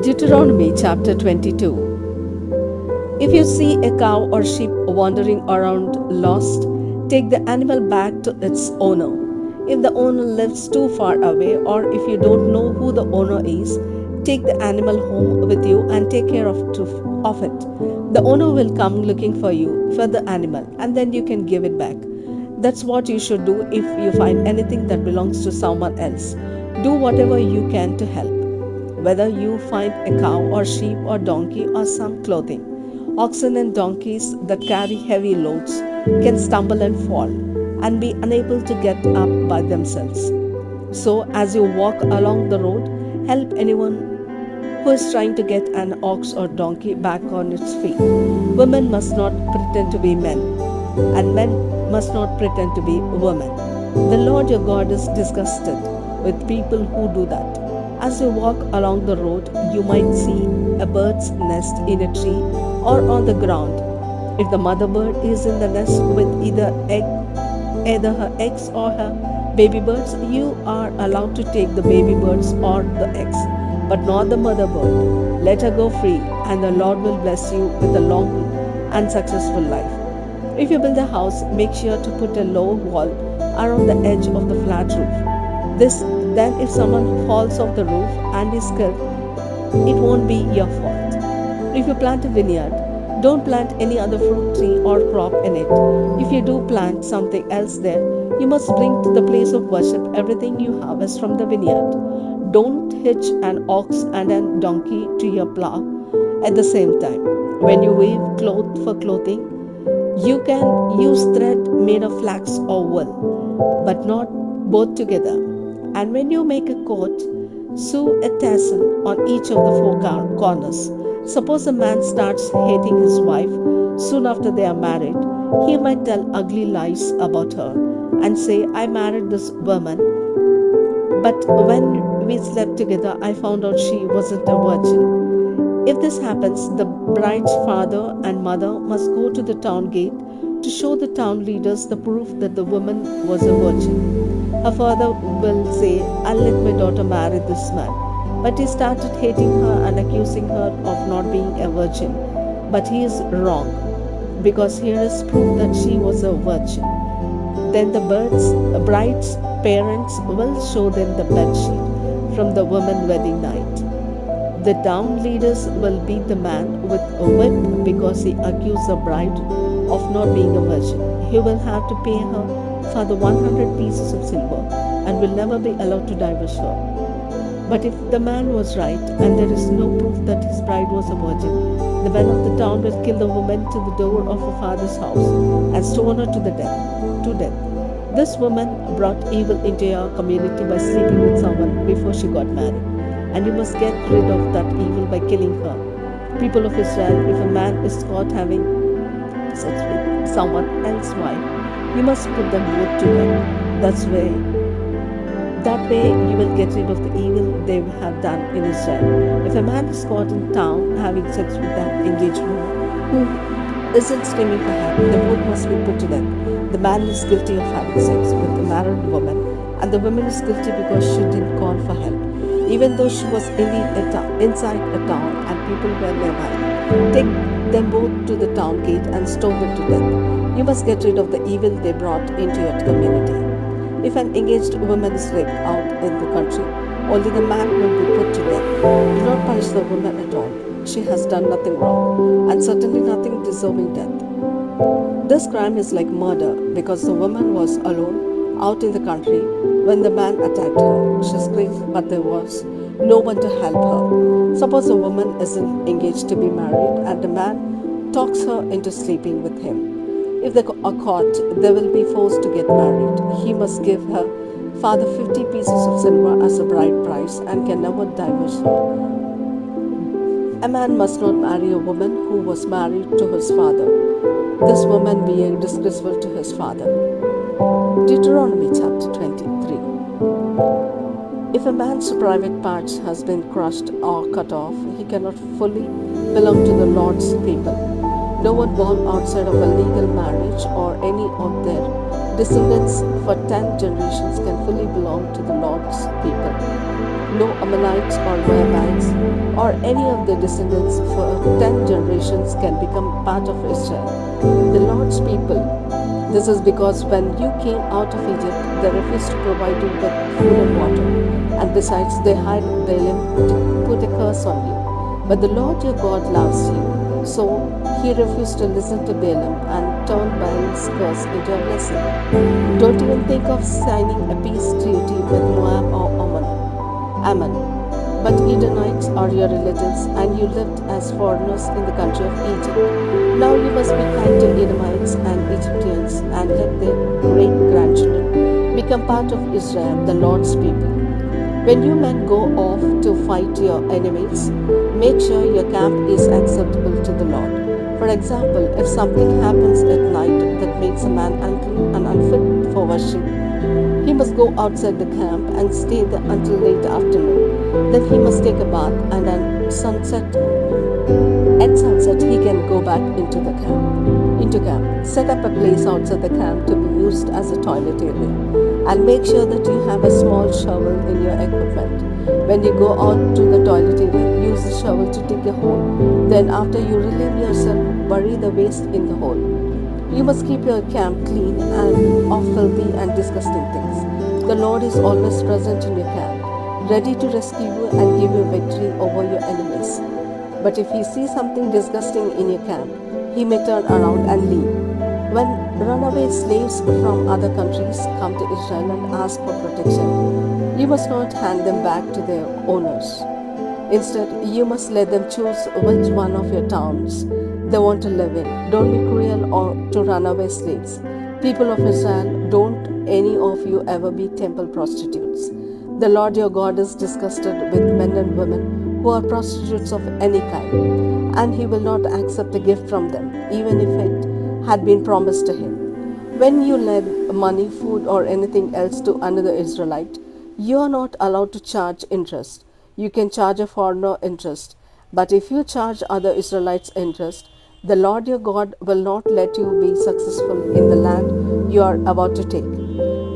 Deuteronomy Chapter 22. If you see a cow or sheep wandering around lost, take the animal back to its owner. If the owner lives too far away, or if you don't know who the owner is, take the animal home with you and take care of it. The owner will come looking for you for the animal, and then you can give it back. That's what you should do if you find anything that belongs to someone else. Do whatever you can to help. Whether you find a cow or sheep or donkey or some clothing, oxen and donkeys that carry heavy loads can stumble and fall and be unable to get up by themselves. So, as you walk along the road, help anyone who is trying to get an ox or donkey back on its feet. Women must not pretend to be men, and men must not pretend to be women. The Lord your God is disgusted with people who do that. As you walk along the road, you might see a bird's nest in a tree or on the ground. If the mother bird is in the nest with either her eggs or her baby birds, you are allowed to take the baby birds or the eggs, but not the mother bird. Let her go free, and the Lord will bless you with a long and successful life. If you build a house, make sure to put a low wall around the edge of the flat roof. Then if someone falls off the roof and is killed, it won't be your fault. If you plant a vineyard, don't plant any other fruit tree or crop in it. If you do plant something else there, you must bring to the place of worship everything you harvest from the vineyard. Don't hitch an ox and a donkey to your plow at the same time. When you weave cloth for clothing, you can use thread made of flax or wool, but not both together. And when you make a coat, sew a tassel on each of the four corners. Suppose a man starts hating his wife soon after they are married. He might tell ugly lies about her and say, I married this woman, but when we slept together, I found out she wasn't a virgin. If this happens, the bride's father and mother must go to the town gate to show the town leaders the proof that the woman was a virgin. Her father will say, I'll let my daughter marry this man. But he started hating her and accusing her of not being a virgin. But he is wrong, because here is proof that she was a virgin. Then the bride's parents will show them the bedsheet from the woman's wedding night. The town leaders will beat the man with a whip because he accused the bride of not being a virgin. He will have to pay her for the 100 pieces of silver and will never be allowed to divorce her. But if the man was right and there is no proof that his bride was a virgin, the men of the town will kill the woman to the door of her father's house and stone her to death. This woman brought evil into your community by sleeping with someone before she got married, and you must get rid of that evil by killing her. People of Israel, if a man is caught having sex with someone else's wife, you must put them both to death. That way you will get rid of the evil they have done in Israel. If a man is caught in town having sex with that engaged woman who isn't screaming for help, the both must be put to death. The man is guilty of having sex with a married woman, and the woman is guilty because she didn't call for help, even though she was inside a town and people were nearby. Take them both to the town gate and stone them to death. You must get rid of the evil they brought into your community. If an engaged woman is raped out in the country, only the man will be put to death. Do not punish the woman at all. She has done nothing wrong, and certainly nothing deserving death. This crime is like murder because the woman was alone out in the country when the man attacked her. She screamed, but there was no one to help her. Suppose a woman isn't engaged to be married and the man talks her into sleeping with him. If they are caught, they will be forced to get married. He must give her father 50 pieces of silver as a bride price and can never divorce her. A man must not marry a woman who was married to his father, this woman being disgraceful to his father. Deuteronomy Chapter 23. If a man's private parts has been crushed or cut off, he cannot fully belong to the Lord's people. No one born outside of a legal marriage or any of their descendants for 10 generations can fully belong to the Lord's people. No Ammonites or Moabites or any of their descendants for 10 generations can become part of Israel, the Lord's people. This is because when you came out of Egypt, they refused to provide you with food and water, and besides, they hired Balaam to put a curse on you. But the Lord your God loves you, so he refused to listen to Balaam and turned Balaam's curse into a blessing. Don't even think of signing a peace treaty with Moab or Ammon. But Edomites are your relatives, and you lived as foreigners in the country of Egypt. Now you must be kind to Edomites and Egyptians, and let their great grandchildren become part of Israel, the Lord's people. When you men go off to fight your enemies, make sure your camp is acceptable to the Lord. For example, if something happens at night that makes a man unclean and unfit for worship, he must go outside the camp and stay there until late afternoon. Then he must take a bath, and at sunset he can go back into camp. Set up a place outside the camp to be used as a toilet area, and make sure that you have a small shovel in your equipment. When you go out to the toilet area, use the shovel to dig a hole. Then after you relieve yourself, bury the waste in the hole. You must keep your camp clean and of filthy and disgusting things. The Lord is always present in your camp, ready to rescue you and give you victory over your enemies. But if he sees something disgusting in your camp, he may turn around and leave. When runaway slaves from other countries come to Israel and ask for protection, you must not hand them back to their owners. Instead, you must let them choose which one of your towns they want to live in. Don't be cruel or to runaway slaves. People of Israel, don't any of you ever be temple prostitutes. The Lord your God is disgusted with men and women who are prostitutes of any kind, and he will not accept a gift from them, even if it had been promised to him. When you lend money, food, or anything else to another Israelite, you are not allowed to charge interest. You can charge a foreigner interest, but if you charge other Israelites interest, the Lord your God will not let you be successful in the land you are about to take.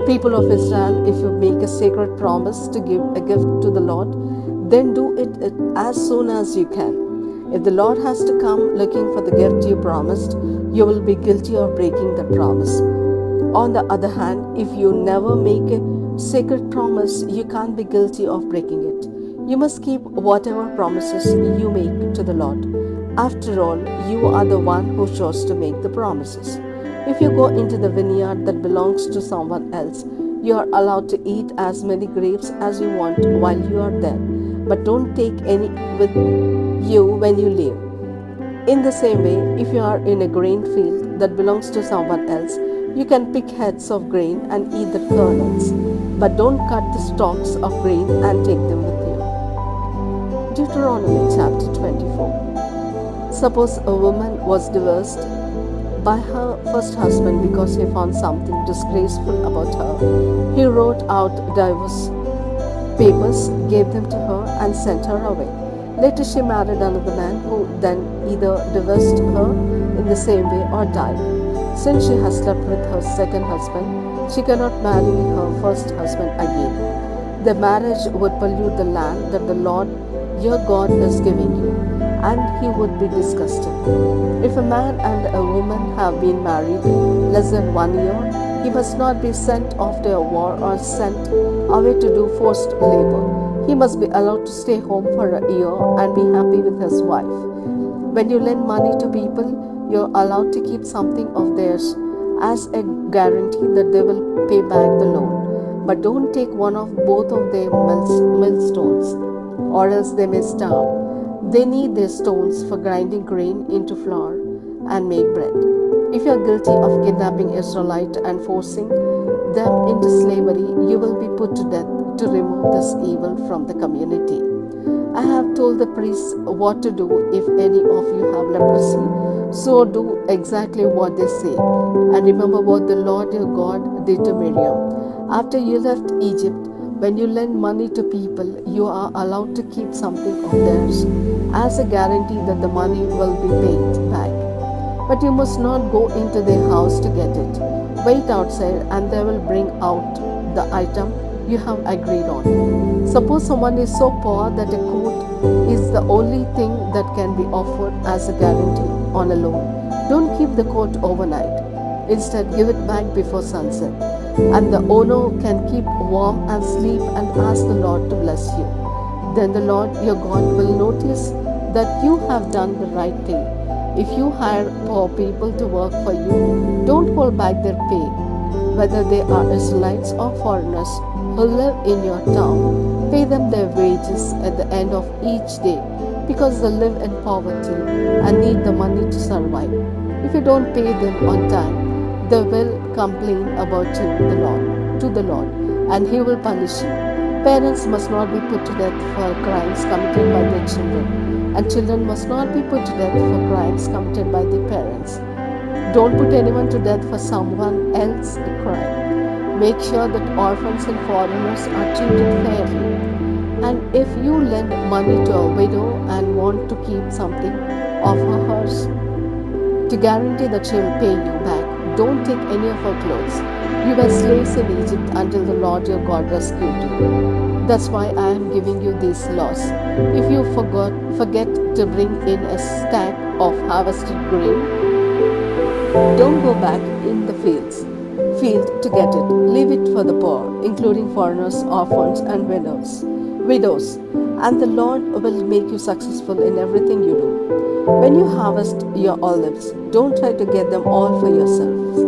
People of Israel, if you make a sacred promise to give a gift to the Lord, then do it as soon as you can. If the Lord has to come looking for the gift you promised, you will be guilty of breaking that promise. On the other hand, if you never make a sacred promise, you can't be guilty of breaking it. You must keep whatever promises you make to the Lord. After all, you are the one who chose to make the promises. If you go into the vineyard that belongs to someone else, you are allowed to eat as many grapes as you want while you are there, but don't take any with you when you leave. In the same way, if you are in a grain field that belongs to someone else, you can pick heads of grain and eat the kernels, but don't cut the stalks of grain and take them with you. Deuteronomy Chapter 24. Suppose a woman was divorced by her first husband because he found something disgraceful about her. He wrote out divorce papers, gave them to her, and sent her away. Later, she married another man who then either divorced her in the same way or died. Since she has slept with her second husband, she cannot marry her first husband again. The marriage would pollute the land that the Lord your God is giving you, and he would be disgusted. If a man and a woman have been married less than 1 year, he must not be sent off to a war or sent away to do forced labor. He must be allowed to stay home for a year and be happy with his wife. When you lend money to people, you're allowed to keep something of theirs as a guarantee that they will pay back the loan. But don't take one of both of their millstones, or else they may starve. They need their stones for grinding grain into flour and make bread. If you are guilty of kidnapping Israelite and forcing them into slavery, you will be put to death to remove this evil from the community. I have told the priests what to do if any of you have leprosy, so do exactly what they say. And remember what the Lord your God did to Miriam. After you left Egypt, when you lend money to people, you are allowed to keep something of theirs as a guarantee that the money will be paid back. But you must not go into their house to get it. Wait outside and they will bring out the item you have agreed on. Suppose someone is so poor that a coat is the only thing that can be offered as a guarantee on a loan. Don't keep the coat overnight. Instead, give it back before sunset, and the owner can keep warm and sleep and ask the Lord to bless you. Then the Lord your God will notice that you have done the right thing. If you hire poor people to work for you, don't hold back their pay. Whether they are Israelites or foreigners who live in your town, pay them their wages at the end of each day because they live in poverty and need the money to survive. If you don't pay them on time, they will complain about the Lord, and He will punish you. Parents must not be put to death for crimes committed by their children, and children must not be put to death for crimes committed by their parents. Don't put anyone to death for someone else's crime. Make sure that orphans and foreigners are treated fairly. And if you lend money to a widow and want to keep something of hers to guarantee that she will pay you back, don't take any of her clothes. You were slaves in Egypt until the Lord your God rescued you. That's why I am giving you these laws. If you forget to bring in a stack of harvested grain, don't go back in the field to get it. Leave it for the poor, including foreigners, orphans, and widows. And the Lord will make you successful in everything you do. When you harvest your olives, don't try to get them all for yourselves,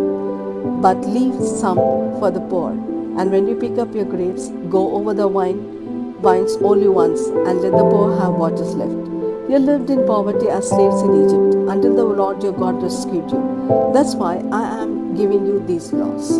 but leave some for the poor. And when you pick up your grapes, go over the vines only once, and let the poor have what is left. You lived in poverty as slaves in Egypt until the Lord your God rescued you. That's why I am giving you these laws.